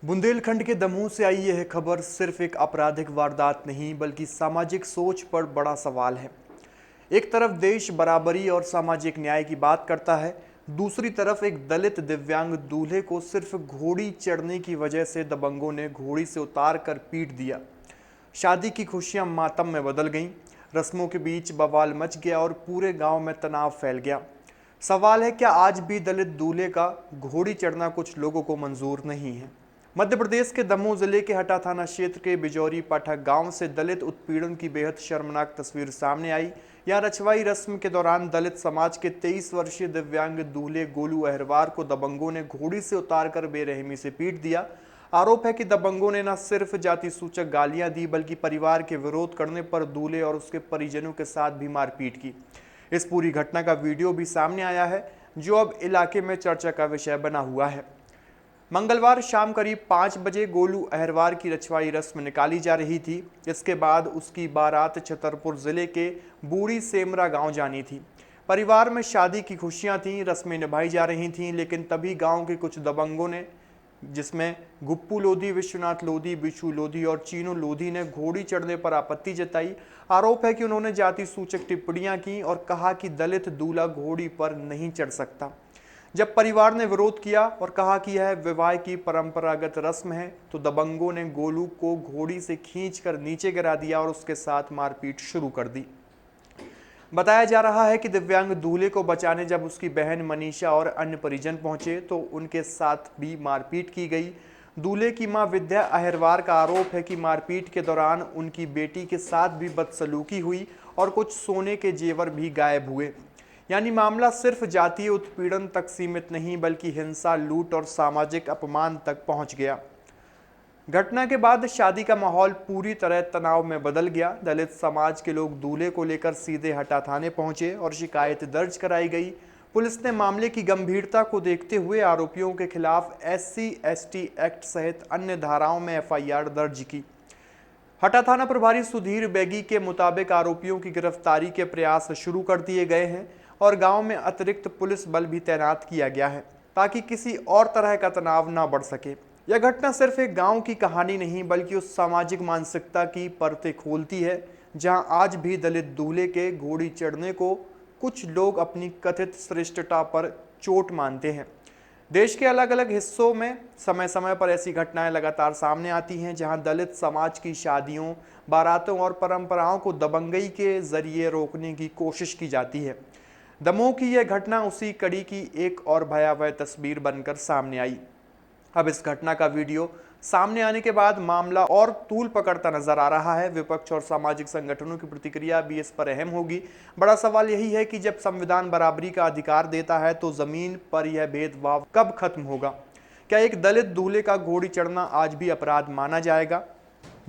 बुंदेलखंड के दमोह से आई यह खबर सिर्फ एक आपराधिक वारदात नहीं बल्कि सामाजिक सोच पर बड़ा सवाल है। एक तरफ देश बराबरी और सामाजिक न्याय की बात करता है, दूसरी तरफ एक दलित दिव्यांग दूल्हे को सिर्फ घोड़ी चढ़ने की वजह से दबंगों ने घोड़ी से उतार कर पीट दिया। शादी की खुशियां मातम में बदल गईं, रस्मों के बीच बवाल मच गया और पूरे गांव में तनाव फैल गया। सवाल है, क्या आज भी दलित दूल्हे का घोड़ी चढ़ना कुछ लोगों को मंजूर नहीं है? मध्य प्रदेश के दमोह जिले के हटा थाना क्षेत्र के बिजौरी पाठक गांव से दलित उत्पीड़न की बेहद शर्मनाक तस्वीर सामने आई। यहां रछवाई रस्म के दौरान दलित समाज के 23 वर्षीय दिव्यांग दूल्हे गोलू अहरवार को दबंगों ने घोड़ी से उतारकर बेरहमी से पीट दिया। आरोप है कि दबंगों ने न सिर्फ जाति सूचक गालियां दी बल्कि परिवार के विरोध करने पर दूल्हे और उसके परिजनों के साथ भी मारपीट की। इस पूरी घटना का वीडियो भी सामने आया है, जो अब इलाके में चर्चा का विषय बना हुआ है। मंगलवार शाम करीब 5 बजे गोलू अहरवार की रछवाई रस्म निकाली जा रही थी। इसके बाद उसकी बारात छतरपुर जिले के बूढ़ी सेमरा गांव जानी थी। परिवार में शादी की खुशियां थीं, रस्में निभाई जा रही थीं, लेकिन तभी गांव के कुछ दबंगों ने, जिसमें गुप्पू लोधी, विश्वनाथ लोधी, बिशु लोधी और चीनू लोधी ने घोड़ी चढ़ने पर आपत्ति जताई। आरोप है कि उन्होंने जाति सूचक टिप्पणियां की और कहा कि दलित दूल्हा घोड़ी पर नहीं चढ़ सकता। जब परिवार ने विरोध किया और कहा कि यह विवाह की परंपरागत रस्म है, तो दबंगों ने गोलू को घोड़ी से खींचकर नीचे गिरा दिया और उसके साथ मारपीट शुरू कर दी। बताया जा रहा है कि दिव्यांग दूल्हे को बचाने जब उसकी बहन मनीषा और अन्य परिजन पहुंचे तो उनके साथ भी मारपीट की गई। दूल्हे की मां विद्या अहरवार का आरोप है कि मारपीट के दौरान उनकी बेटी के साथ भी बदसलूकी हुई और कुछ सोने के जेवर भी गायब हुए। यानी मामला सिर्फ जातीय उत्पीड़न तक सीमित नहीं बल्कि हिंसा, लूट और सामाजिक अपमान तक पहुंच गया। घटना के बाद शादी का माहौल पूरी तरह तनाव में बदल गया। दलित समाज के लोग दूल्हे को लेकर सीधे हटा थाने पहुंचे और शिकायत दर्ज कराई गई। पुलिस ने मामले की गंभीरता को देखते हुए आरोपियों के खिलाफ SC/ST एक्ट सहित अन्य धाराओं में FIR दर्ज की। हटा थाना प्रभारी सुधीर बेगी के मुताबिक आरोपियों की गिरफ्तारी के प्रयास शुरू कर दिए गए हैं और गांव में अतिरिक्त पुलिस बल भी तैनात किया गया है ताकि किसी और तरह का तनाव न बढ़ सके। यह घटना सिर्फ एक गांव की कहानी नहीं बल्कि उस सामाजिक मानसिकता की परतें खोलती है जहां आज भी दलित दूल्हे के घोड़ी चढ़ने को कुछ लोग अपनी कथित श्रेष्ठता पर चोट मानते हैं। देश के अलग अलग हिस्सों में समय समय पर ऐसी घटनाएं लगातार सामने आती हैं जहां दलित समाज की शादियों, बारातों और परंपराओं को दबंगई के जरिए रोकने की कोशिश की जाती है। दमोह की यह घटना उसी कड़ी की एक और भयावह तस्वीर बनकर सामने आई। अब इस घटना का वीडियो सामने आने के बाद मामला और तूल पकड़ता नजर आ रहा है। विपक्ष और सामाजिक संगठनों की प्रतिक्रिया भी इस पर अहम होगी। बड़ा सवाल यही है कि जब संविधान बराबरी का अधिकार देता है तो जमीन पर यह भेदभाव कब खत्म होगा? क्या एक दलित दूल्हे का घोड़ी चढ़ना आज भी अपराध माना जाएगा?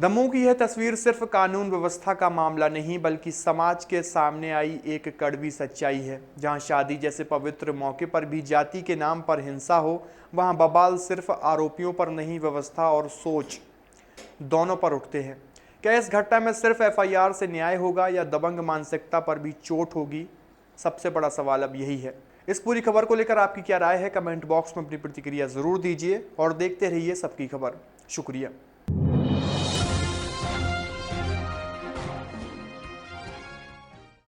दमोह की यह तस्वीर सिर्फ कानून व्यवस्था का मामला नहीं बल्कि समाज के सामने आई एक कड़वी सच्चाई है। जहां शादी जैसे पवित्र मौके पर भी जाति के नाम पर हिंसा हो, वहां बवाल सिर्फ आरोपियों पर नहीं, व्यवस्था और सोच दोनों पर उठते हैं। क्या इस घटना में सिर्फ FIR से न्याय होगा या दबंग मानसिकता पर भी चोट होगी? सबसे बड़ा सवाल अब यही है। इस पूरी खबर को लेकर आपकी क्या राय है? कमेंट बॉक्स में अपनी प्रतिक्रिया जरूर दीजिए और देखते रहिए सबकी खबर। शुक्रिया।